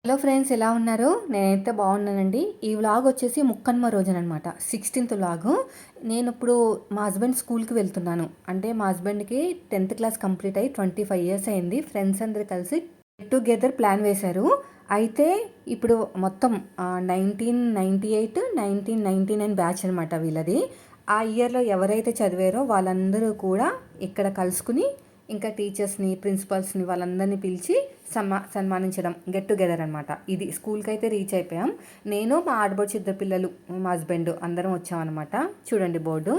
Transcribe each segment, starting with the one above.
Hello friends, ఎలా ఉన్నారు? నేనైతే బాగున్నానండి. ఈ వ్లాగ్ వచ్చేసి ముక్కనుమ రోజుననమాట, 16th వ్లాగు. నేను ఇప్పుడు మా హస్బెండ్ స్కూల్కి వెళ్తున్నాను. అంటే మా హస్బెండ్కి 10th క్లాస్ కంప్లీట్ అయ్యి 25 ఇయర్స్ అయింది. ఫ్రెండ్స్ అందరు కలిసి గెట్ టుగెదర్ ప్లాన్ వేశారు. అయితే ఇప్పుడు మొత్తం 1998 1999 బ్యాచ్ అనమాట వీళ్ళది. ఆ ఇయర్లో ఎవరైతే చదివారో వాళ్ళందరూ కూడా ఇక్కడ కలుసుకుని, ఇంకా టీచర్స్ని, ప్రిన్సిపల్స్ని వాళ్ళందరినీ పిలిచి సన్మానించడం, గెట్ టుగెదర్ అనమాట. ఇది స్కూల్కి అయితే రీచ్ అయిపోయాం. నేను, మా ఆడబడుచు ఇద్దరు పిల్లలు, మా హస్బెండ్ అందరం వచ్చామన్నమాట. చూడండి బోర్డు.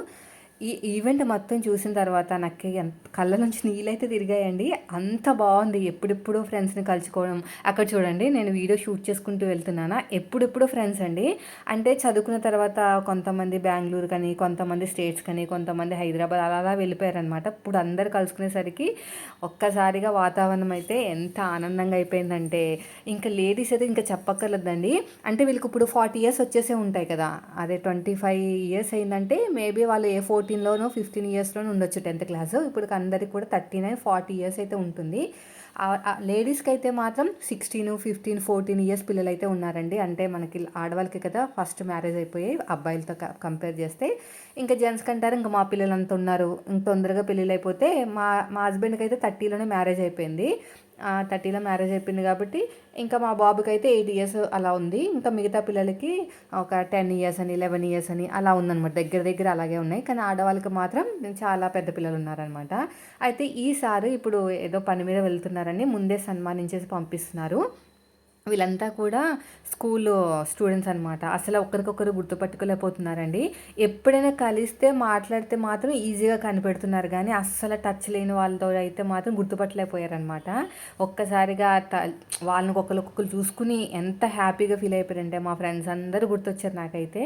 ఈ ఈవెంట్ మొత్తం చూసిన తర్వాత నాకు కళ్ళ నుంచి నీళ్ళైతే తిరిగాయండి. అంత బాగుంది. ఎప్పుడెప్పుడు ఫ్రెండ్స్ని కలుసుకోవడం. అక్కడ చూడండి, నేను వీడియో షూట్ చేసుకుంటూ వెళ్తున్నానా. ఎప్పుడెప్పుడు ఫ్రెండ్స్ అండి. అంటే చదువుకున్న తర్వాత కొంతమంది బెంగళూరు కానీ, కొంతమంది స్టేట్స్ కానీ, కొంతమంది హైదరాబాద్ అలా వెళ్ళిపోయారనమాట. ఇప్పుడు అందరు కలుసుకునేసరికి ఒక్కసారిగా వాతావరణం అయితే ఎంత ఆనందంగా అయిపోయిందంటే, ఇంకా లేడీస్ అయితే ఇంకా చెప్పక్కర్లేదండి. అంటే వీళ్ళకి ఇప్పుడు 40 ఇయర్స్ వచ్చేసే ఉంటాయి కదా. అదే 25 ఇయర్స్ అయిందంటే మేబీ వాళ్ళు 14లోనో 15 ఇయర్స్లోనూ ఉండొచ్చు 10th క్లాస్. ఇప్పుడు అందరికి కూడా 39 40 ఇయర్స్ అయితే ఉంటుంది. లేడీస్కి అయితే మాత్రం 16 15 14 ఇయర్స్ పిల్లలు అయితే ఉన్నారండి. అంటే మనకి ఆడవాళ్ళకి కదా ఫస్ట్ మ్యారేజ్ అయిపోయాయి అబ్బాయిలతో కంపేర్ చేస్తే. ఇంకా జెంట్స్కి అంటారు ఇంకా మా పిల్లలు అంత ఉన్నారు, ఇంక తొందరగా పెళ్ళిళ్ళు అయిపోతే. మా మా హస్బెండ్కి అయితే 30లోనే మ్యారేజ్ అయిపోయింది. 30లో మ్యారేజ్ అయిపోయింది కాబట్టి ఇంకా మా బాబుకి అయితే 8 ఇయర్స్ అలా ఉంది. ఇంకా మిగతా పిల్లలకి ఒక 10 ఇయర్స్ అని 11 ఇయర్స్ అని అలా ఉందన్నమాట. దగ్గర దగ్గర అలాగే ఉన్నాయి. కానీ ఆడవాళ్ళకి మాత్రం చాలా పెద్ద పిల్లలు ఉన్నారనమాట. అయితే ఈసారి ఇప్పుడు ఏదో పని మీద వెళ్తున్నారని ముందే సన్మానించేసి పంపిస్తున్నారు. వీళ్ళంతా కూడా స్కూల్ స్టూడెంట్స్ అనమాట. అసలు ఒకరికొకరు గుర్తుపట్టుకోలేకపోతున్నారండి. ఎప్పుడైనా కలిస్తే మాట్లాడితే మాత్రం ఈజీగా కనిపెడుతున్నారు, కానీ అస్సలు టచ్ లేని వాళ్ళతో అయితే మాత్రం గుర్తుపట్టలేకపోయారనమాట. ఒక్కసారిగా వాళ్ళని ఒకరికొకరు చూసుకుని ఎంత హ్యాపీగా ఫీల్ అయిపోయారంటే మా ఫ్రెండ్స్ అందరూ గుర్తొచ్చారు నాకైతే.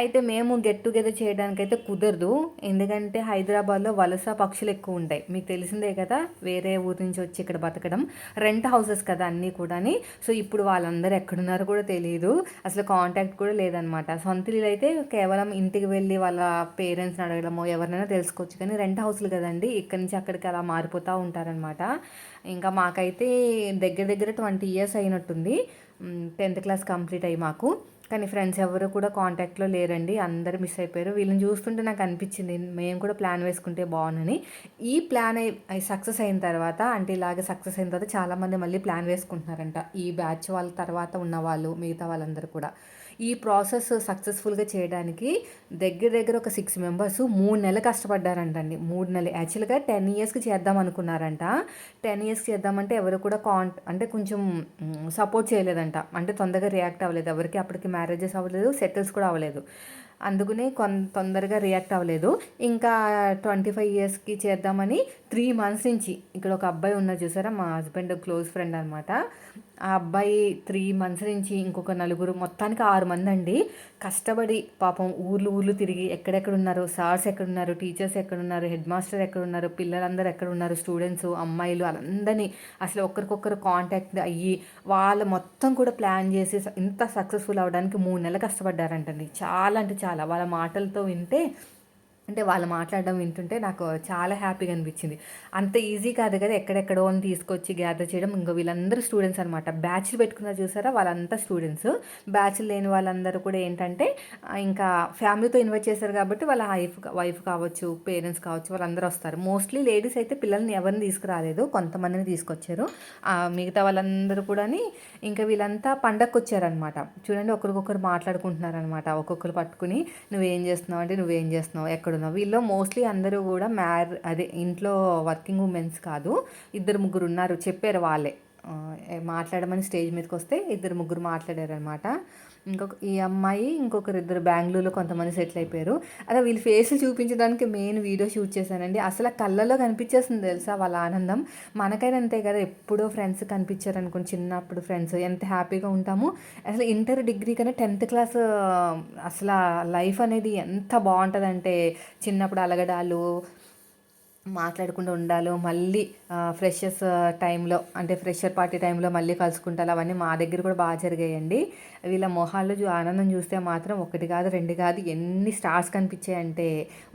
అయితే మేము గెట్ టుగెదర్ చేయడానికైతే కుదరదు. ఎందుకంటే హైదరాబాద్లో వలస పక్షులు ఎక్కువ ఉంటాయి, మీకు తెలిసిందే కదా. వేరే ఊరి నుంచి వచ్చి ఇక్కడ బతకడం, రెంట్ హౌసెస్ కదా అన్నీ కూడాని. సో ఇప్పుడు వాళ్ళందరూ ఎక్కడున్నారో కూడా తెలియదు, అసలు కాంటాక్ట్ కూడా లేదనమాట. సొంత ఇల్లు అయితే కేవలం ఇంటికి వెళ్ళి వాళ్ళ పేరెంట్స్ని అడగడమో ఎవరినైనా తెలుసుకోవచ్చు, కానీ రెంట్ హౌస్లు కదండి, ఇక్కడి నుంచి అక్కడికి అలా మారిపోతూ ఉంటారనమాట. ఇంకా మాకైతే దగ్గర దగ్గర 20 ఇయర్స్ అయినట్టుంది 10th క్లాస్ కంప్లీట్ అయ్యి మాకు. కానీ ఫ్రెండ్స్ ఎవరు కూడా కాంటాక్ట్లో లేరండి, అందరూ మిస్ అయిపోయారు. వీళ్ళని చూస్తుంటే నాకు అనిపించింది మేము కూడా ప్లాన్ వేసుకుంటే బాగుందని. ఈ ప్లాన్ సక్సెస్ అయిన తర్వాత, అంటే ఇలాగే సక్సెస్ అయిన తర్వాత చాలామంది మళ్ళీ ప్లాన్ వేసుకుంటున్నారంట. ఈ బ్యాచ్ వాళ్ళ తర్వాత ఉన్న వాళ్ళు, మిగతా వాళ్ళందరూ కూడా ఈ ప్రాసెస్ సక్సెస్ఫుల్గా చేయడానికి దగ్గర దగ్గర ఒక 6 మెంబర్స్ 3 నెలలు కష్టపడ్డారంటండి. 3 నెలలు. యాక్చువల్గా 10 ఇయర్స్కి చేద్దాం అనుకున్నారంట. 10 ఇయర్స్కి చేద్దామంటే ఎవరు కూడా అంటే కొంచెం సపోర్ట్ చేయలేదంట. అంటే తొందరగా రియాక్ట్ అవ్వలేదు ఎవరికి. అప్పటికి మ్యారేజెస్ అవ్వలేదు, సెటిల్స్ కూడా అవ్వలేదు. అందుకనే తొందరగా రియాక్ట్ అవ్వలేదు. ఇంకా 25 ఇయర్స్కి చేద్దామని 3 మంత్స్ నుంచి, ఇక్కడ ఒక అబ్బాయి ఉన్నారు చూసారా, మా హస్బెండ్ క్లోజ్ ఫ్రెండ్ అనమాట. ఆ అబ్బాయి 3 మంత్స్ నుంచి ఇంకొక నలుగురు, మొత్తానికి 6 మంది అండి కష్టపడి పాపం ఊర్లు తిరిగి ఎక్కడెక్కడ ఉన్నారు, సార్స్ ఎక్కడున్నారు, టీచర్స్ ఎక్కడున్నారు, హెడ్ మాస్టర్ ఎక్కడున్నారు, పిల్లలందరూ ఎక్కడున్నారు, స్టూడెంట్స్ అమ్మాయిలు వాళ్ళందరినీ అసలు ఒకరికొకరు కాంటాక్ట్ అయ్యి వాళ్ళు మొత్తం కూడా ప్లాన్ చేసి ఇంత సక్సెస్ఫుల్ అవ్వడానికి 3 నెలలు కష్టపడ్డారంటండి. చాలా అంటే చాలా, వాళ్ళ మాటలతో వింటే, అంటే వాళ్ళు మాట్లాడడం వింటుంటే నాకు చాలా హ్యాపీగా అనిపించింది. అంత ఈజీ కాదు కదా ఎక్కడెక్కడో తీసుకొచ్చి గ్యాదర్ చేయడం. ఇంకా వీళ్ళందరూ స్టూడెంట్స్ అనమాట. బ్యాచ్లు పెట్టుకున్నారు చూసారా, వాళ్ళంతా స్టూడెంట్స్. బ్యాచ్లు లేని వాళ్ళందరూ కూడా ఏంటంటే ఇంకా ఫ్యామిలీతో ఇన్వైట్ చేశారు కాబట్టి వాళ్ళ వైఫ్ కావచ్చు, పేరెంట్స్ కావచ్చు, వాళ్ళందరూ వస్తారు. మోస్ట్లీ లేడీస్ అయితే పిల్లల్ని ఎవరిని తీసుకురాలేదు, కొంతమందిని తీసుకొచ్చారు. మిగతా వాళ్ళందరూ కూడా ఇంకా వీళ్ళంతా పండగకు వచ్చారనమాట. చూడండి, ఒకరికొకరు మాట్లాడుకుంటున్నారనమాట. ఒక్కొక్కరు పట్టుకుని నువ్వేం చేస్తున్నావు అంటే నువ్వేం చేస్తున్నావు, ఎక్కడున్నావు. వీళ్ళు మోస్ట్లీ అందరూ కూడా అదే ఇంట్లో వర్కింగ్ ఉమెన్స్ కాదు, 2 3 ఉన్నారు. చెప్పారు వాళ్ళే మాట్లాడమని స్టేజ్ మీదకి వస్తే 2 3 మాట్లాడారనమాట. ఈ అమ్మాయి ఇంకొకరిద్దరు బెంగళూరులో కొంతమంది సెటిల్ అయిపోయారు. అలా వీళ్ళు ఫేస్లు చూపించడానికి మెయిన్ వీడియో షూట్ చేశానండి. అసలు కళ్ళలో కనిపించేస్తుంది తెలుసా వాళ్ళ ఆనందం. మనకైనా అంతే కదా, ఎప్పుడో ఫ్రెండ్స్ కనిపించారు అనుకోండి, చిన్నప్పుడు ఫ్రెండ్స్ ఎంత హ్యాపీగా ఉంటాము. అసలు ఇంటర్ డిగ్రీ కన్నా 10th క్లాస్ అసలు లైఫ్ అనేది ఎంత బాగుంటుందంటే, చిన్నప్పుడు అలగడాలు, మాట్లాడకుండా ఉండాలో, మళ్ళీ ఫ్రెషర్స్ టైంలో అంటే ఫ్రెషర్ పార్టీ టైంలో మళ్ళీ కలుసుకుంటారు. అవన్నీ మా దగ్గర కూడా బాగా జరిగాయండి. వీళ్ళ మొహాల్లో ఆనందం చూస్తే మాత్రం ఒకటి కాదు, రెండు కాదు, ఎన్ని స్టార్స్ కనిపించాయంటే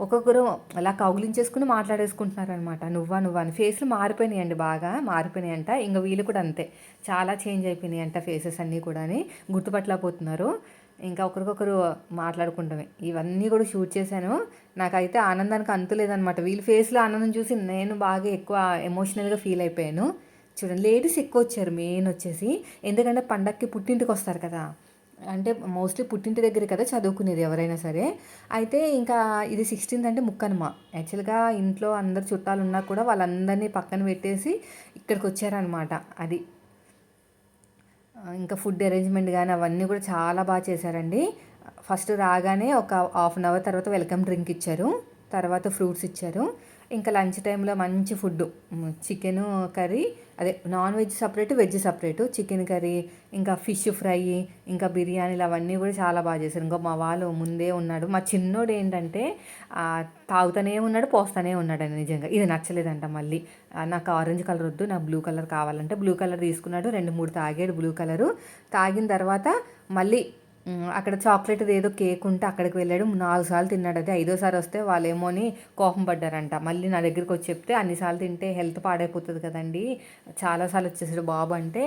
ఒక్కొక్కరు అలా కౌగిలించేసుకుని మాట్లాడేసుకుంటున్నారనమాట. నువ్వా నువ్వా అని. ఫేస్లు మారిపోయినాయండి, బాగా మారిపోయినాయంట. ఇంకా వీళ్ళు కూడా అంతే, చాలా చేంజ్ అయిపోయినాయంట ఫేసెస్ అన్నీ కూడా అని గుర్తుపట్టలేకపోతున్నారు. ఇంకా ఒకరికొకరు మాట్లాడుకుంటామే. ఇవన్నీ కూడా షూట్ చేశాను. నాకైతే ఆనందానికి అంతు లేదనమాట. వీళ్ళ ఫేస్లో ఆనందం చూసి నేను బాగా ఎక్కువ ఎమోషనల్గా ఫీల్ అయిపోయాను. చూడండి, లేడీస్ ఎక్కువ వచ్చారు మెయిన్ వచ్చేసి. ఎందుకంటే పండక్కి పుట్టింటికి వస్తారు కదా, అంటే మోస్ట్లీ పుట్టింటి దగ్గర కదా చదువుకునేది ఎవరైనా సరే. అయితే ఇంకా ఇది 16th అంటే ముక్కనుమ. యాక్చువల్గా ఇంట్లో అందరు చుట్టాలు ఉన్నా కూడా వాళ్ళందరినీ పక్కన పెట్టేసి ఇక్కడికి వచ్చారనమాట. అది ఇంకా ఫుడ్ అరేంజ్మెంట్ కానీ అవన్నీ కూడా చాలా బాగా చేశారండి. ఫస్ట్ రాగానే ఒక హాఫ్ అన్ అవర్ తర్వాత వెల్కమ్ డ్రింక్ ఇచ్చారు, తర్వాత ఫ్రూట్స్ ఇచ్చారు. ఇంకా లంచ్ టైంలో మంచి ఫుడ్, చికెను కర్రీ, అదే non veg separate, veg separate, chicken curry, ఇంకా ఫిష్ ఫ్రై, ఇంకా బిర్యానీలు అవన్నీ కూడా చాలా బాగా చేశారు. ఇంకా మా వాళ్ళు ముందే ఉన్నాడు. మా చిన్నోడు ఏంటంటే తాగుతూనే ఉన్నాడు, పోస్తూనే ఉన్నాడు. నిజంగా ఇది నచ్చలేదంట. మళ్ళీ నాకు ఆరెంజ్ కలర్ వద్దు, నాకు బ్లూ కలర్ కావాలంటే బ్లూ కలర్ తీసుకున్నాడు. 2-3 తాగాడు బ్లూ కలరు. తాగిన తర్వాత మళ్ళీ అక్కడ చాక్లెట్ ఏదో కేక్ ఉంటే అక్కడికి వెళ్ళాడు. 4 సార్లు తిన్నాడు. అది 5ఓసారి వస్తే వాళ్ళేమోని కోపం పడ్డారంట. మళ్ళీ నా దగ్గరికి వచ్చి చెప్తే అన్నిసార్లు తింటే హెల్త్ పాడైపోతుంది కదండి, చాలాసార్లు వచ్చేసాడు బాబు అంటే,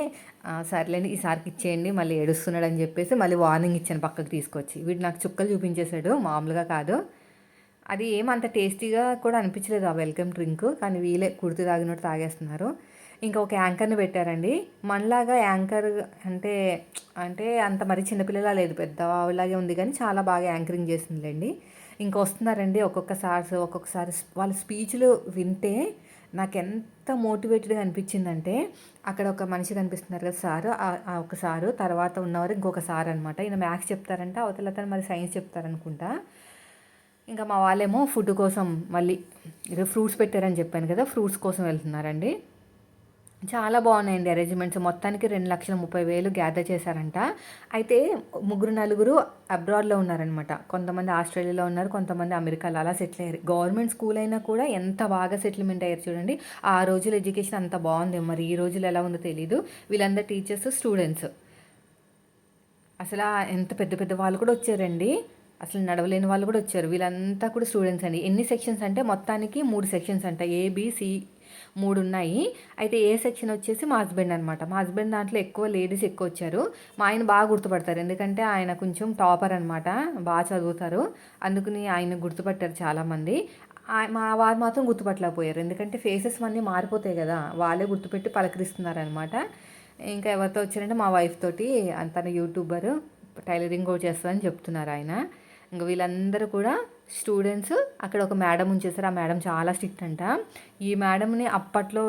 సర్లేండి ఈసారికి ఇచ్చేయండి, మళ్ళీ ఏడుస్తున్నాడు అని చెప్పేసి మళ్ళీ వార్నింగ్ ఇచ్చాను పక్కకు తీసుకొచ్చి. వీడు నాకు చుక్కలు చూపించేశాడు, మామూలుగా కాదు. అది ఏమంత టేస్టీగా కూడా అనిపించలేదు ఆ వెల్కమ్ డ్రింక్, కానీ వీళ్ళే కుర్తి తాగినట్టు తాగేస్తున్నారు. ఇంకా ఒక యాంకర్ని పెట్టారండి. మనలాగా యాంకర్ అంటే అంటే అంత మరి చిన్నపిల్లలా లేదు, పెద్దలాగే ఉంది, కానీ చాలా బాగా యాంకరింగ్ చేసిందిలేండి. ఇంకా వస్తున్నారండి ఒక్కొక్కసారి వాళ్ళ స్పీచ్లు వింటే నాకు ఎంత మోటివేటెడ్గా అనిపించిందంటే, అక్కడ ఒక మనిషి కనిపిస్తున్నారు కదా సారు, ఒక సారు, తర్వాత ఉన్నవారు ఇంకొక సార్ అనమాట. ఈయన మ్యాథ్స్ చెప్తారంట, అవతల మరి సైన్స్ చెప్తారనుకుంటా. ఇంకా మా వాళ్ళేమో ఫుడ్ కోసం మళ్ళీ ఇది ఫ్రూట్స్ పెట్టారని చెప్పాను కదా, ఫ్రూట్స్ కోసం వెళ్తున్నారండి. చాలా బాగున్నాయండి అరేంజ్మెంట్స్. మొత్తానికి 2,30,000 గ్యాదర్ చేశారంట. అయితే 3-4 అబ్రాడ్లో ఉన్నారనమాట. కొంతమంది ఆస్ట్రేలియాలో ఉన్నారు, కొంతమంది అమెరికాలో అలా సెటిల్ అయ్యారు. గవర్నమెంట్ స్కూల్ అయినా కూడా ఎంత బాగా సెటిల్మెంట్ అయ్యారు చూడండి. ఆ రోజుల ఎడ్యుకేషన్ అంత బాగుంది, మరి ఈ రోజులు ఎలా ఉందో తెలీదు. వీళ్ళందరూ టీచర్స్, స్టూడెంట్స్, అసలు ఎంత పెద్ద పెద్ద వాళ్ళు కూడా వచ్చారండి. అసలు నడవలేని వాళ్ళు కూడా వచ్చారు. వీళ్ళంతా కూడా స్టూడెంట్స్ అండి. ఎన్ని సెక్షన్స్ అంటే మొత్తానికి 3 సెక్షన్స్ అంట, ఏబిసి 3 ఉన్నాయి. అయితే ఏ సెక్షన్ వచ్చేసి మా హస్బెండ్ అనమాట. మా హస్బెండ్ దాంట్లో ఎక్కువ లేడీస్ ఎక్కువ వచ్చారు. మా ఆయన బాగా గుర్తుపడతారు, ఎందుకంటే ఆయన కొంచెం టాపర్ అనమాట, బాగా చదువుతారు. అందుకని ఆయన గుర్తుపట్టారు చాలామంది. మా వారు మాత్రం గుర్తుపట్టలేకపోయారు, ఎందుకంటే ఫేసెస్ అన్నీ మారిపోతాయి కదా, వాళ్ళే గుర్తుపెట్టి పలకరిస్తున్నారనమాట. ఇంకా ఎవరితో వచ్చారంటే మా వైఫ్ తోటి, తన యూట్యూబర్, టైలరింగ్ కూడా చేస్తుందని చెప్తున్నారు ఆయన. ఇంకా వీళ్ళందరూ కూడా స్టూడెంట్స్. అక్కడ ఒక మేడం ఉంచేసారు, ఆ మేడం చాలా స్ట్రిక్ట్ అంట. ఈ మేడంని అప్పట్లో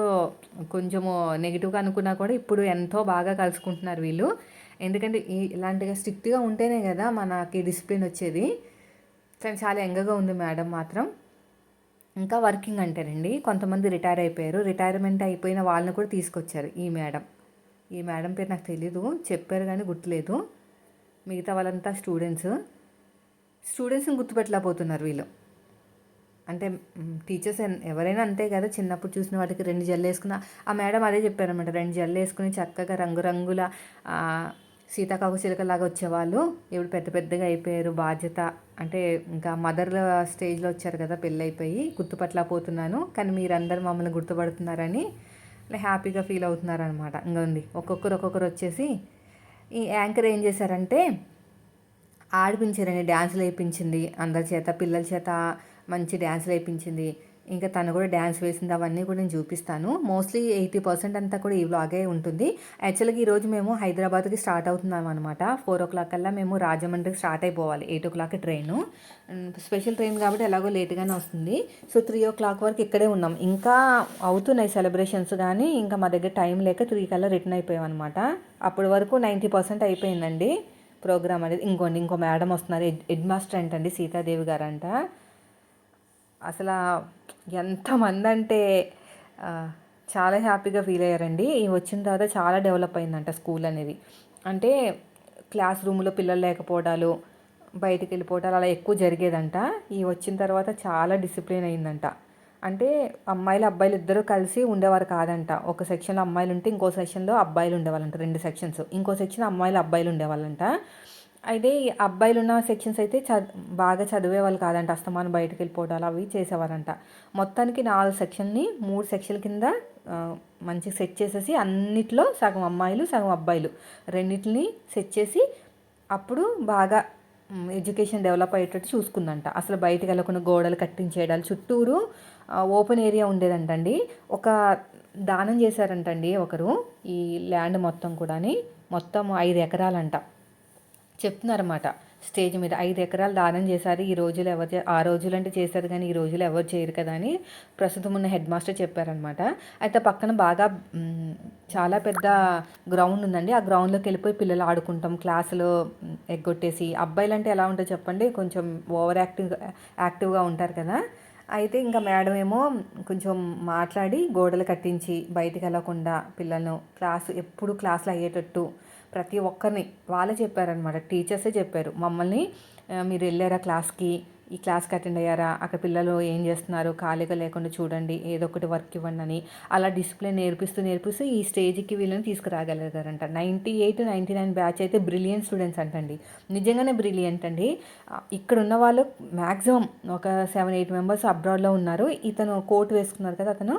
కొంచెము నెగిటివ్గా అనుకున్నా కూడా ఇప్పుడు ఎంతో బాగా కలుసుకుంటున్నారు వీళ్ళు. ఎందుకంటే ఇలాంటిగా స్ట్రిక్ట్గా ఉంటేనే కదా మనకి డిసిప్లిన్ వచ్చేది. కానీ చాలా యంగ్గా ఉంది మేడం మాత్రం. ఇంకా వర్కింగ్ అంటారండి, కొంతమంది రిటైర్ అయిపోయారు. రిటైర్మెంట్ అయిపోయిన వాళ్ళని కూడా తీసుకొచ్చారు ఈ మేడం పేరు నాకు తెలీదు, చెప్పారు కానీ గుర్తులేదు. మిగతా వాళ్ళంతా స్టూడెంట్స్ని గుర్తుపెట్టలేకపోతున్నారు వీళ్ళు. అంటే టీచర్స్ ఎవరైనా అంతే కదా, చిన్నప్పుడు చూసిన వాటికి 2 జల్లు వేసుకున్న, ఆ మేడం అదే చెప్పారనమాట, 2 జల్లు వేసుకుని చక్కగా రంగురంగుల సీతాకాకు చిలుకలాగా వచ్చేవాళ్ళు. ఇప్పుడు పెద్ద పెద్దగా అయిపోయారు, బాధ్యత అంటే ఇంకా మదర్ స్టేజ్లో వచ్చారు కదా, పెళ్ళైపోయి. గుర్తుపట్టలేకపోతున్నాను, కానీ మీరందరూ మమ్మల్ని గుర్తుపడుతున్నారని హ్యాపీగా ఫీల్ అవుతున్నారనమాట. ఇంకా ఉంది ఒక్కొక్కరు వచ్చేసి. ఈ యాంకర్ ఏం చేశారంటే ఆడిపించారండి, డ్యాన్సులు వేయించింది అందరి చేత, పిల్లల చేత మంచి డ్యాన్సులు వేయించింది. ఇంకా తను కూడా డ్యాన్స్ వేసింది, అవన్నీ కూడా నేను చూపిస్తాను. మోస్ట్లీ 80% అంతా కూడా ఈ వ్లాగే ఉంటుంది. యాక్చువల్గా ఈరోజు మేము హైదరాబాద్కి స్టార్ట్ అవుతున్నాం అనమాట. 4 o'clock కల్లా మేము రాజమండ్రికి స్టార్ట్ అయిపోవాలి. 8 o'clock ట్రైను, స్పెషల్ ట్రైన్ కాబట్టి ఎలాగో లేట్గానే వస్తుంది. సో 3 o'clock వరకు ఇక్కడే ఉన్నాం. ఇంకా అవుతున్నాయి సెలబ్రేషన్స్, కానీ ఇంకా మా దగ్గర టైం లేక 3 కల్లా రిటర్న్ అయిపోయాం అనమాట. అప్పటి వరకు 90% అయిపోయిందండి ప్రోగ్రామ్ అనేది. ఇంకో మేడం వస్తున్నారు, హెడ్ మాస్టర్ అంటండి, సీతాదేవి గారు అంట. అసలు ఎంతమంది అంటే చాలా హ్యాపీగా ఫీల్ అయ్యారండి. వచ్చిన తర్వాత చాలా డెవలప్ అయిందంట స్కూల్ అనేది. అంటే క్లాస్ రూమ్లో పిల్లలు లేకపోవడాలు, బయటికి వెళ్ళిపోవడాలు అలా ఎక్కువ జరిగేదంట. వచ్చిన తర్వాత చాలా డిసిప్లిన్ అయిందంట. అంటే అమ్మాయిలు అబ్బాయిలు ఇద్దరు కలిసి ఉండేవారు కాదంట. ఒక సెక్షన్‌లో అమ్మాయిలు ఉంటే ఇంకో సెక్షన్‌లో అబ్బాయిలు ఉండేవాళ్ళంట. 2 సెక్షన్స్. ఇంకో సెక్షన్ అమ్మాయిలు అబ్బాయిలు ఉండేవాళ్ళంట. అయితే ఈ అబ్బాయిలున్న సెక్షన్స్ అయితే బాగా చదివేవాళ్ళు కాదంట. అస్తమానం బయటకు వెళ్ళిపోవడాలు అవి చేసేవారంట. మొత్తానికి 4 సెక్షన్‌ని 3 సెక్షన్ల కింద మంచిగా సెట్ చేసేసి అన్నిట్లో సగం అమ్మాయిలు సగం అబ్బాయిలు రెండిటిని సెట్ చేసి అప్పుడు బాగా ఎడ్యుకేషన్ డెవలప్ అయ్యేటట్టు చూసుకుందంట. అసలు బయటకు వెళ్ళకుండా గోడలు కట్టించేయడాలు చుట్టూరు ఓపెన్ ఏరియా ఉండేదంటండి. ఒక దానం చేశారంటండి ఒకరు ఈ ల్యాండ్ మొత్తం కూడాని. మొత్తం 5 ఎకరాలంట. చెప్తున్నారన్నమాట స్టేజ్ మీద 5 ఎకరాలు దానం చేశారు. ఈ రోజులు ఎవరు ఆ రోజులంటే చేశారు కానీ ఈ రోజులు ఎవరు చేయరు కదా అని ప్రస్తుతం ఉన్న హెడ్ మాస్టర్ చెప్పారనమాట. అయితే పక్కన బాగా చాలా పెద్ద గ్రౌండ్ ఉందండి. ఆ గ్రౌండ్లోకి వెళ్ళిపోయి పిల్లలు ఆడుకుంటాం, క్లాసులు ఎగ్గొట్టేసి. అబ్బాయిలు అంటే ఎలా ఉంటుందో చెప్పండి, కొంచెం ఓవర్ యాక్టివ్గా ఉంటారు కదా. అయితే ఇంకా మేడం ఏమో కొంచెం మాట్లాడి గోడలు కట్టించి బయటికి వెళ్ళకుండా పిల్లలను ఎప్పుడు క్లాసులు అయ్యేటట్టు ప్రతి ఒక్కరిని వాళ్ళే చెప్పారనమాట. టీచర్సే చెప్పారు, మమ్మల్ని మీరు వెళ్ళారా క్లాస్కి, ఈ క్లాస్కి అటెండ్ అయ్యారా, అక్కడ పిల్లలు ఏం చేస్తున్నారు, ఖాళీగా లేకుండా చూడండి, ఏదో ఒకటి వర్క్ ఇవ్వండి అని అలా డిసిప్లిన్ నేర్పిస్తూ ఈ స్టేజ్కి వీళ్ళని తీసుకురాగలిగారంట. 98, 99 బ్యాచ్ అయితే బ్రిలియంట్ స్టూడెంట్స్ అంటండి. నిజంగానే బ్రిలియంట్ అండి. ఇక్కడ ఉన్న వాళ్ళు మ్యాక్సిమం ఒక 7-8 మెంబర్స్ అబ్రాడ్లో ఉన్నారు. ఇతను కోట్ వేసుకున్నారు కదా, అతను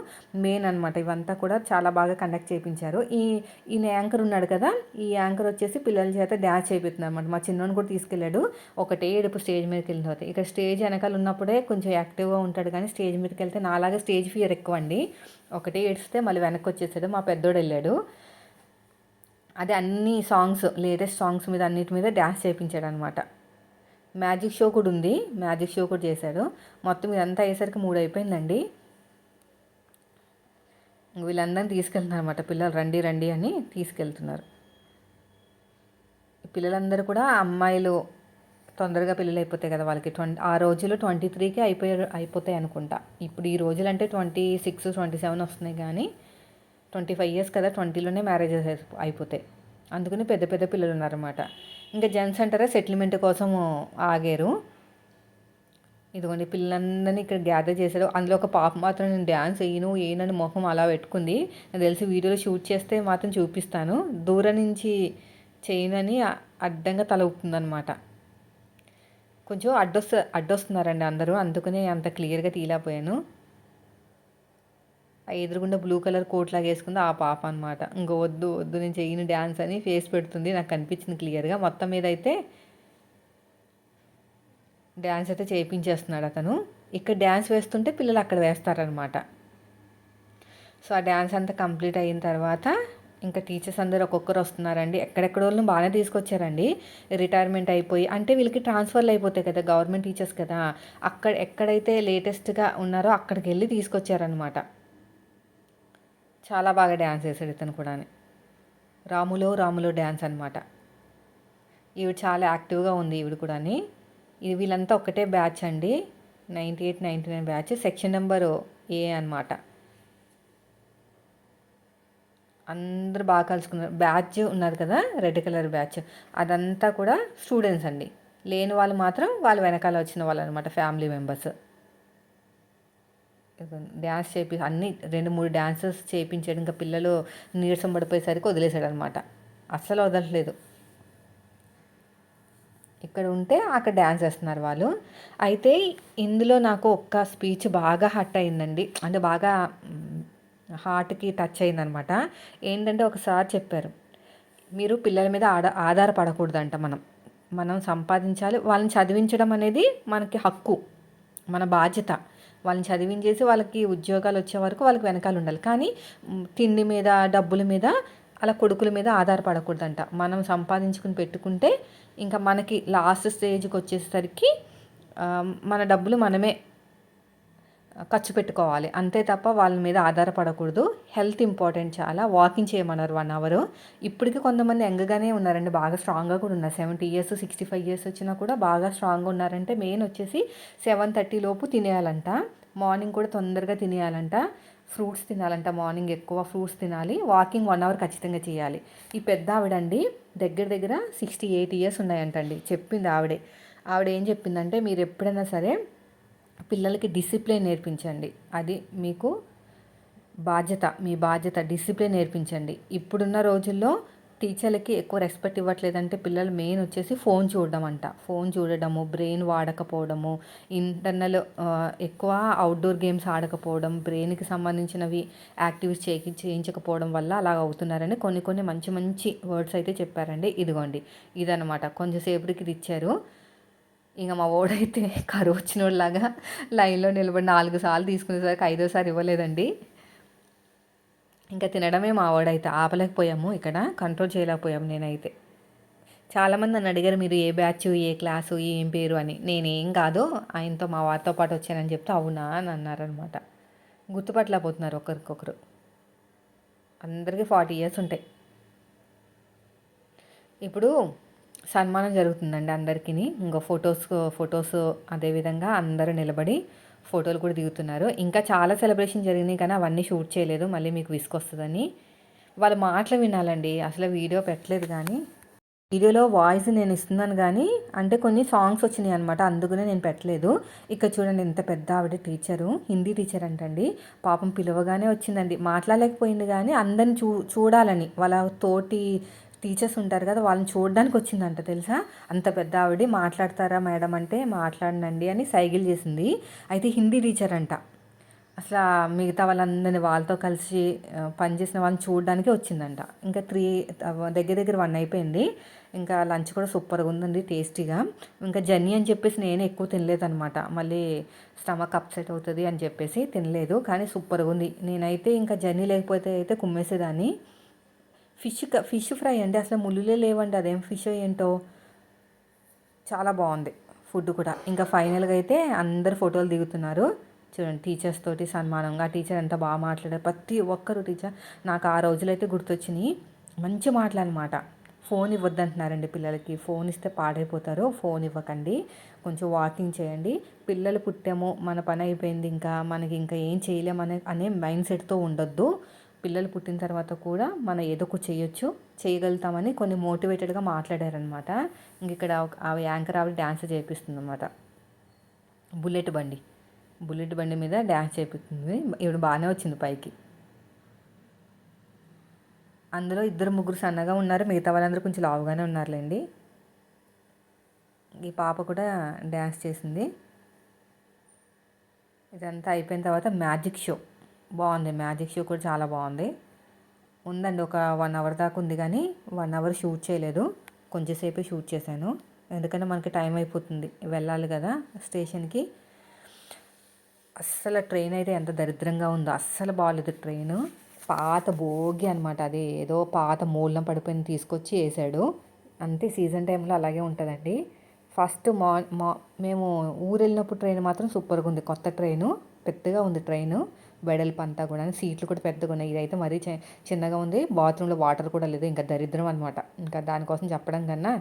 మెయిన్ అనమాట. ఇవంతా కూడా చాలా బాగా కండక్ట్ చేయించారు. ఈయన యాంకర్ ఉన్నాడు కదా, ఈ యాంకర్ వచ్చేసి పిల్లల చేత డ్యాన్స్ చేయిస్తున్నారు అనమాట. మా చిన్నోని కూడా తీసుకెళ్ళాడు. ఒకటే ఏడుపు స్టేజ్ మీదకి వెళ్ళిన తర్వాత. ఇక్కడ స్టేజ్ వెనకాల ఉన్నప్పుడే కొంచెం యాక్టివ్గా ఉంటాడు కానీ స్టేజ్ మీదకి వెళ్తే నాలాగా స్టేజ్ ఫియర్ ఎక్కువ అండి. ఒకటే ఏడిస్తే మళ్ళీ వెనక్కి వచ్చేసాడు. మా పెద్దోడు వెళ్ళాడు. అదే అన్ని సాంగ్స్, లేటెస్ట్ సాంగ్స్ మీద అన్నిటి మీద డ్యాన్స్ చేయించాడు అనమాట. మ్యాజిక్ షో కూడా ఉంది, మ్యాజిక్ షో కూడా చేశాడు. మొత్తం ఇదంతా అయ్యేసరికి 3 అయిపోయిందండి. వీళ్ళందరినీ తీసుకెళ్తున్నారు అనమాట. పిల్లలు రండి రండి అని తీసుకెళ్తున్నారు. పిల్లలందరూ కూడా అమ్మాయిలు తొందరగా పెళ్ళిళ్ళు అయిపోతాయి కదా వాళ్ళకి. ఆ రోజులు 23కి అయిపోతాయి అనుకుంటా. ఇప్పుడు ఈ రోజులు అంటే 26, 27 వస్తున్నాయి కానీ 25 ఇయర్స్ కదా, 20లోనే మ్యారేజెస్ అయిపోతాయి. అందుకని పెద్ద పెద్ద పిల్లలు ఉన్నారన్నమాట. ఇంకా జెంట్స్ అంటారా సెటిల్మెంట్ కోసం ఆగారు. ఇదిగోండి పిల్లలందరినీ ఇక్కడ గ్యాదర్ చేశారు. అందులో ఒక పాప మాత్రం నేను డ్యాన్స్ వేయనని మొహం అలా పెట్టుకుంది. నాకు తెలిసి వీడియోలో షూట్ చేస్తే మాత్రం చూపిస్తాను. దూరం నుంచి చేయనని అడ్డంగా తల ఊపుతుందనమాట. కొంచెం అడ్డొస్తున్నారండి అందరూ, అందుకనే అంత క్లియర్గా తీయలేకపోయాను. ఆ ఎదురుగుండా బ్లూ కలర్ కోట్ లాగా వేసుకుంది ఆ పాప అనమాట. ఇంకో వద్దు నేను చేయను డ్యాన్స్ అని ఫేస్ పెడుతుంది. నాకు కనిపించింది క్లియర్గా. మొత్తం మీద అయితే డ్యాన్స్ అయితే చేయించేస్తున్నాడు అతను. ఇక్కడ డ్యాన్స్ వేస్తుంటే పిల్లలు అక్కడ వేస్తారనమాట. సో ఆ డ్యాన్స్ అంతా కంప్లీట్ అయిన తర్వాత ఇంకా టీచర్స్ అందరూ ఒక్కొక్కరు వస్తున్నారండి. ఎక్కడెక్కడోళ్ళని బాగానే తీసుకొచ్చారండి. రిటైర్మెంట్ అయిపోయి అంటే వీళ్ళకి ట్రాన్స్ఫర్లు అయిపోతాయి కదా, గవర్నమెంట్ టీచర్స్ కదా, ఎక్కడైతే లేటెస్ట్గా ఉన్నారో అక్కడికి వెళ్ళి తీసుకొచ్చారనమాట. చాలా బాగా డ్యాన్స్ వేసాడు ఇతను కూడా. రాములో డ్యాన్స్ అనమాట. ఈవిడ చాలా యాక్టివ్గా ఉంది ఈవిడ కూడా. వీళ్ళంతా ఒకటే బ్యాచ్ అండి, 98, 99 బ్యాచ్. సెక్షన్ నెంబర్ ఏ అనమాట. అందరూ బాగా కలుసుకున్నారు. బ్యాచ్ ఉన్నారు కదా, రెడ్ కలర్ బ్యాచ్, అదంతా కూడా స్టూడెంట్స్ అండి. లేని వాళ్ళు మాత్రం వాళ్ళ వెనకాల వచ్చిన వాళ్ళు అనమాట, ఫ్యామిలీ మెంబర్స్. డ్యాన్స్ అన్ని 2-3 డ్యాన్సెస్ చేయించాడు. ఇంకా పిల్లలు నీరసం పడిపోయేసరికి వదిలేశాడు అనమాట. అస్సలు వదలట్లేదు. ఇక్కడ ఉంటే అక్కడ డ్యాన్స్ వేస్తున్నారు వాళ్ళు. అయితే ఇందులో నాకు ఒక్క స్పీచ్ బాగా హర్ట్ అయిందండి, అంటే బాగా హార్ట్కి టచ్ అయిందనమాట. ఏంటంటే ఒకసారి చెప్పారు, మీరు పిల్లల మీద ఆధారపడకూడదంట. మనం సంపాదించాలి. వాళ్ళని చదివించడం అనేది మనకి హక్కు, మన బాధ్యత. వాళ్ళని చదివించేసి వాళ్ళకి ఉద్యోగాలు వచ్చే వరకు వాళ్ళకి వెనకాల ఉండాలి. కానీ తిండి మీద, డబ్బుల మీద, అలా కొడుకుల మీద ఆధారపడకూడదంట. మనం సంపాదించుకుని పెట్టుకుంటే ఇంకా మనకి లాస్ట్ స్టేజ్కి వచ్చేసరికి మన డబ్బులు మనమే ఖర్చు పెట్టుకోవాలి అంతే తప్ప వాళ్ళ మీద ఆధారపడకూడదు. హెల్త్ ఇంపార్టెంట్ చాలా. వాకింగ్ చేయమన్నారు 1 అవర్. ఇప్పటికీ కొంతమంది యంగ్గానే ఉన్నారండి, బాగా స్ట్రాంగ్గా కూడా ఉన్నారు. 70 ఇయర్స్ 65 ఇయర్స్ వచ్చినా కూడా బాగా స్ట్రాంగ్గా ఉన్నారంటే మెయిన్ వచ్చేసి 7:30 లోపు తినేయాలంట. మార్నింగ్ కూడా తొందరగా తినేయాలంట. ఫ్రూట్స్ తినాలంట, మార్నింగ్ ఎక్కువ ఫ్రూట్స్ తినాలి. వాకింగ్ 1 అవర్ ఖచ్చితంగా చేయాలి. ఈ పెద్ద ఆవిడండి దగ్గర 68 ఇయర్స్ ఉన్నాయంటండి. చెప్పింది ఆవిడ ఏం చెప్పిందంటే, మీరు ఎప్పుడైనా సరే పిల్లలకి డిసిప్లిన్ నేర్పించండి. అది మీకు బాధ్యత, మీ బాధ్యత. డిసిప్లిన్ నేర్పించండి. ఇప్పుడున్న రోజుల్లో టీచర్లకి ఎక్కువ రెస్పెక్ట్ ఇవ్వట్లేదంటే పిల్లలు మెయిన్ వచ్చేసి ఫోన్ చూడడం అంట. ఫోన్ చూడడము, బ్రెయిన్ వాడకపోవడము, ఇంటర్నల్ ఎక్కువ అవుట్డోర్ గేమ్స్ ఆడకపోవడం, బ్రెయిన్కి సంబంధించినవి యాక్టివిటీస్ చేయించకపోవడం వల్ల అలాగ అవుతున్నారని కొన్ని కొన్ని మంచి మంచి వర్డ్స్ అయితే చెప్పారండి. ఇదిగోండి ఇదనమాట. కొంచెంసేపటికి ఇది ఇచ్చారు. ఇంక మా వాడైతే కరువు వచ్చినోడిలాగా లైన్లో నిలబడి 4 సార్లు తీసుకునేసరికి ఐదోసారి ఇవ్వలేదండి. ఇంకా తినడమే మా వాడైతే ఆపలేకపోయాము, ఇక్కడ కంట్రోల్ చేయలేకపోయాము. నేనైతే చాలామంది నన్ను అడిగారు, మీరు ఏ బ్యాచ్, ఏ క్లాసు, ఏం పేరు అని. నేనేం కాదు, ఆయనతో మా వారితో పాటు వచ్చానని చెప్తే అవునా అని అన్నారనమాట. గుర్తుపట్టలేకపోతున్నారు ఒకరికొకరు. అందరికీ 40 ఇయర్స్ ఉంటాయి. ఇప్పుడు సన్మానం జరుగుతుందండి అందరికీ. ఇంకా ఫొటోస్ అదేవిధంగా అందరూ నిలబడి ఫోటోలు కూడా దిగుతున్నారు. ఇంకా చాలా సెలబ్రేషన్ జరిగినాయి కానీ అవన్నీ షూట్ చేయలేదు, మళ్ళీ మీకు విసుకొస్తుందని. వాళ్ళ మాటలు వినాలండి. అసలు వీడియో పెట్టలేదు, కానీ వీడియోలో వాయిస్ నేను ఇస్తున్నాను కానీ అంటే కొన్ని సాంగ్స్ వచ్చినాయి అనమాట, అందుకనే నేను పెట్టలేదు. ఇక్కడ చూడండి ఎంత పెద్ద ఆవిడ టీచరు, హిందీ టీచర్ అంటండి. పాపం పిలవగానే వచ్చిందండి. మాట్లాడలేకపోయింది కానీ అందరిని చూడాలని, వాళ్ళ తోటి టీచర్స్ ఉంటారు కదా, వాళ్ళని చూడడానికి వచ్చిందంట తెలుసా. అంత పెద్ద ఆవిడ. మాట్లాడతారా మేడం అంటే మాట్లాడనండి అని సైకిల్ చేసింది. అయితే హిందీ టీచర్ అంట. అసలు మిగతా వాళ్ళందరినీ వాళ్ళతో కలిసి పనిచేసిన వాళ్ళని చూడడానికే వచ్చిందంట. ఇంకా దగ్గర దగ్గర 1 అయిపోయింది. ఇంకా లంచ్ కూడా సూపర్గా ఉందండి, టేస్టీగా. ఇంకా జర్నీ అని చెప్పేసి నేను ఎక్కువ తినలేదనమాట, మళ్ళీ స్టమక్ అప్సెట్ అవుతుంది అని చెప్పేసి తినలేదు. కానీ సూపర్గా ఉంది. నేనైతే ఇంకా జర్నీ లేకపోతే అయితే కుమ్మేసేదాన్ని. ఫిష్ ఫ్రై అండి, అసలు ముళ్ళులే లేవండి. అదేం ఫిష్ ఏంటో చాలా బాగుంది ఫుడ్ కూడా. ఇంకా ఫైనల్గా అయితే అందరు ఫోటోలు దిగుతున్నారు. చూడండి టీచర్స్ తోటి సన్మానంగా. టీచర్ ఎంత బాగా మాట్లాడారు, ప్రతి ఒక్కరు టీచర్. నాకు ఆ రోజులైతే గుర్తొచ్చినాయి. మంచి మాటలన్నమాట. ఫోన్ ఇవ్వద్దంటున్నారండి పిల్లలకి. ఫోన్ ఇస్తే పాడైపోతారు, ఫోన్ ఇవ్వకండి. కొంచెం వాకింగ్ చేయండి. పిల్లలు పుట్టాము, మన పని అయిపోయింది, ఇంకా మనకి ఇంకా ఏం చేయలేమనే మైండ్ సెట్తో ఉండొద్దు. పిల్లలు పుట్టిన తర్వాత కూడా మనం ఏదో ఒకటి చేయగలుగుతామని కొన్ని మోటివేటెడ్గా మాట్లాడారనమాట. ఇంక ఇక్కడ ఆమె యాంకర్ ఆవిడ డ్యాన్స్ చేపిస్తుంది అనమాట. బుల్లెట్ బండి మీద డ్యాన్స్ చేపిస్తుంది. ఇప్పుడు బాగానే వచ్చింది పైకి. అందులో 2-3 సన్నగా ఉన్నారు, మిగతా వాళ్ళందరూ కొంచెం లావుగానే ఉన్నారులేండి. ఈ పాప కూడా డ్యాన్స్ చేసింది. ఇదంతా అయిపోయిన తర్వాత మ్యాజిక్ షో బాగుంది. మ్యాజిక్ షో కూడా చాలా బాగుంది. ఉందండి, ఒక 1 అవర్ దాకా ఉంది కానీ 1 అవర్ షూట్ చేయలేదు, కొంచెంసేపే షూట్ చేశాను. ఎందుకంటే మనకి టైం అయిపోతుంది, వెళ్ళాలి కదా స్టేషన్కి. అస్సలు ట్రైన్ అయితే ఎంత దరిద్రంగా ఉందో, అస్సలు బాగాలేదు ట్రైను. పాత భోగి అనమాట, అది ఏదో పాత మూలం పడిపోయిన తీసుకొచ్చి వేసాడు. అంతే, సీజన్ టైంలో అలాగే ఉంటుందండి. ఫస్ట్ మేము ఊరు వెళ్ళినప్పుడు ట్రైన్ మాత్రం సూపర్గా ఉంది. కొత్త ట్రైను, పెద్దగా ఉంది ట్రైను, వెడల్పు అంతా కూడా. సీట్లు కూడా పెద్దగా ఉన్నాయి. ఇదైతే మరీ చిన్నగా ఉంది. బాత్రూంలో వాటర్ కూడా లేదు. ఇంకా దరిద్రం అనమాట. ఇంకా దానికోసం చెప్పడం కన్నా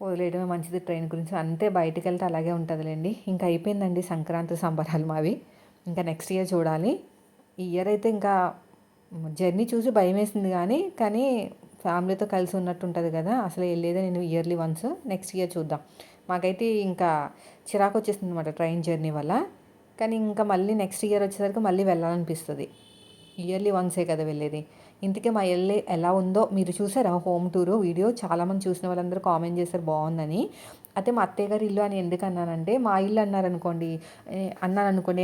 వదిలేయడమే మంచిది ట్రైన్ గురించి. అంతే, బయటికి వెళ్తే అలాగే ఉంటుందిలేండి. ఇంకా అయిపోయిందండి సంక్రాంతి సంబరాలు మావి. ఇంకా నెక్స్ట్ ఇయర్ చూడాలి. ఈ ఇయర్ అయితే ఇంకా జర్నీ చూసి భయం వేసింది, కానీ ఫ్యామిలీతో కలిసి ఉన్నట్టు ఉంటుంది కదా, అసలు వెళ్ళేదే నేను ఇయర్లీ వన్స్. నెక్స్ట్ ఇయర్ చూద్దాం. మాకైతే ఇంకా చిరాకు వచ్చేసింది అనమాట ట్రైన్ జర్నీ వల్ల. కానీ ఇంకా మళ్ళీ నెక్స్ట్ ఇయర్ వచ్చేసరికి మళ్ళీ వెళ్ళాలనిపిస్తుంది. ఇయర్లీ వన్సే కదా వెళ్ళేది. ఇంతకీ మా ఇల్లు ఎలా ఉందో మీరు చూసారా హోమ్ టూరు వీడియో? చాలామంది చూసిన వాళ్ళందరూ కామెంట్ చేశారు బాగుందని. అయితే మా అత్తయ్య గారి ఇల్లు అని ఎందుకు అన్నానంటే, మా ఇల్లు అన్నారనుకోండి,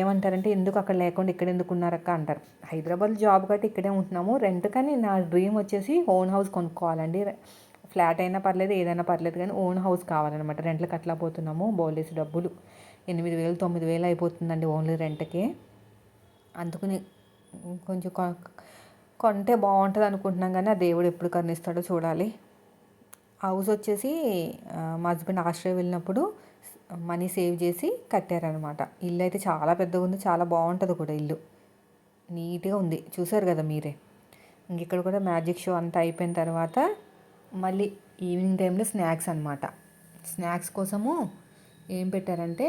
ఏమంటారంటే ఎందుకు అక్కడ లేకుండా ఇక్కడ ఎందుకు ఉన్నారక్క అంటారు. హైదరాబాద్ జాబ్ కట్టి ఇక్కడే ఉంటున్నాము రెంట్. కానీ నా డ్రీమ్ వచ్చేసి ఓన్ హౌస్ కొనుక్కోవాలండి. ఫ్లాట్ అయినా పర్లేదు, ఏదైనా పర్లేదు, కానీ ఓన్ హౌస్ కావాలన్నమాట. రెంట్లకు అట్లా పోతున్నాము, బోలేసి డబ్బులు 8,000 9,000 అయిపోతుందండి ఓన్లీ రెంట్కే. అందుకని కొంచెం కొంటే బాగుంటుంది అనుకుంటున్నాం, కానీ ఆ దేవుడు ఎప్పుడు కరుణిస్తాడో చూడాలి. హౌస్ వచ్చేసి మా హస్బెండ్ ఆస్ట్రేలియా వెళ్ళినప్పుడు మనీ సేవ్ చేసి కట్టారనమాట. ఇల్లు అయితే చాలా పెద్దగా ఉంది, చాలా బాగుంటుంది కూడా ఇల్లు. నీట్గా ఉంది, చూసారు కదా మీరే. ఇంక ఇక్కడ కూడా మ్యాజిక్ షో అంతా అయిపోయిన తర్వాత మళ్ళీ ఈవినింగ్ టైంలో స్నాక్స్ అనమాట. స్నాక్స్ కోసము ఏం పెట్టారంటే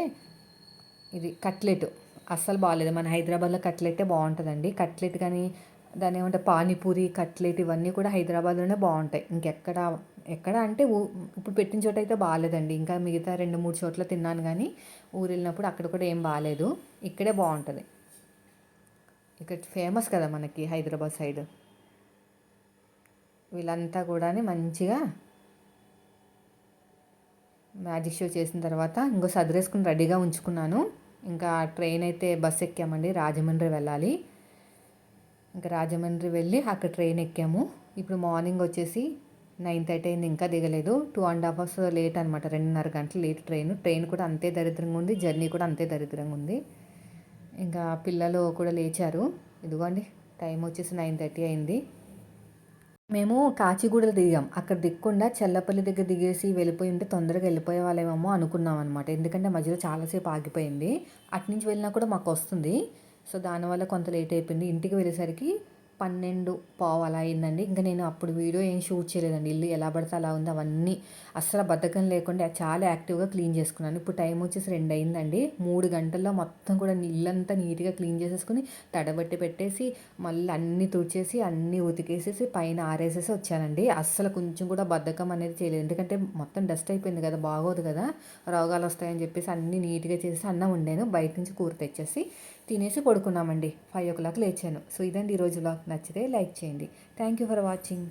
ఇది కట్లెట్. అస్సలు బాగాలేదు. మన హైదరాబాద్లో కట్లెట్టే బాగుంటుందండి. కట్లెట్ కానీ దాన్ని ఏమంటే పానీపూరి కట్లెట్ ఇవన్నీ కూడా హైదరాబాద్లోనే బాగుంటాయి. ఎక్కడ అంటే ఇప్పుడు పెట్టిన చోట అయితే బాగాలేదండి. ఇంకా మిగతా 2, 3 చోట్ల తిన్నాను కానీ ఊరు వెళ్ళినప్పుడు అక్కడ కూడా ఏం బాగాలేదు. ఇక్కడే బాగుంటుంది. ఇక్కడ ఫేమస్ కదా మనకి హైదరాబాద్ సైడ్. వీళ్ళంతా కూడా మంచిగా మ్యాజిక్ షో చేసిన తర్వాత ఇంకో సదిరేసుకుని రెడీగా ఉంచుకున్నాను. ఇంకా ట్రైన్ అయితే బస్ ఎక్కామండి, రాజమండ్రి వెళ్ళాలి. ఇంకా రాజమండ్రి వెళ్ళి అక్కడ ట్రైన్ ఎక్కాము. ఇప్పుడు మార్నింగ్ వచ్చేసి 9:30 అయింది, ఇంకా దిగలేదు. 2.5 hours లేట్ అనమాట, 2.5 గంటలు లేట్ ట్రైన్ కూడా అంతే దరిద్రంగా ఉంది, జర్నీ కూడా అంతే దరిద్రంగా ఉంది. ఇంకా పిల్లలు కూడా లేచారు. ఇదిగోండి టైం వచ్చేసి 9:30 అయింది. మేము కాచిగూడలో దిగాం. అక్కడ దిగకుండా చల్లపల్లి దగ్గర దిగేసి వెళ్ళిపోయి ఉంటే తొందరగా వెళ్ళిపోయే వాళ్ళేమో అనుకున్నాం అనమాట. ఎందుకంటే మధ్యలో చాలాసేపు ఆగిపోయింది. అటునుంచి వెళ్ళినా కూడా మాకు వస్తుంది. సో దానివల్ల కొంత లేట్ అయిపోయింది. ఇంటికి వెళ్ళేసరికి 12:15 అలా అయిందండి. ఇంకా నేను అప్పుడు వీడియో ఏం షూట్ చేయలేదండి. ఇల్లు ఎలా పడితే అలా ఉంది, అవన్నీ అస్సలు బద్ధకం లేకుండా చాలా యాక్టివ్గా క్లీన్ చేసుకున్నాను. ఇప్పుడు టైం వచ్చేసి 2 అయిందండి. 3 గంటల్లో మొత్తం కూడా ఇల్లంతా నీట్గా క్లీన్ చేసేసుకుని తడబట్టి పెట్టేసి మళ్ళీ అన్నీ తుడిచేసి అన్నీ ఉతికేసేసి పైన ఆరేసేసి వచ్చానండి. అస్సలు కొంచెం కూడా బద్ధకం అనేది చేయలేదు. ఎందుకంటే మొత్తం డస్ట్ అయిపోయింది కదా, బాగోదు కదా, రోగాలు వస్తాయని చెప్పేసి అన్నీ నీట్గా చేసి అన్నం వండాను. బయట నుంచి కూర తెచ్చేసి తినేసి పడుకున్నామండి. 5 o'clock లేచాను. సో ఇదండి ఈరోజు వ్లాగ్. నచ్చితే లైక్ చేయండి. Thank you for watching.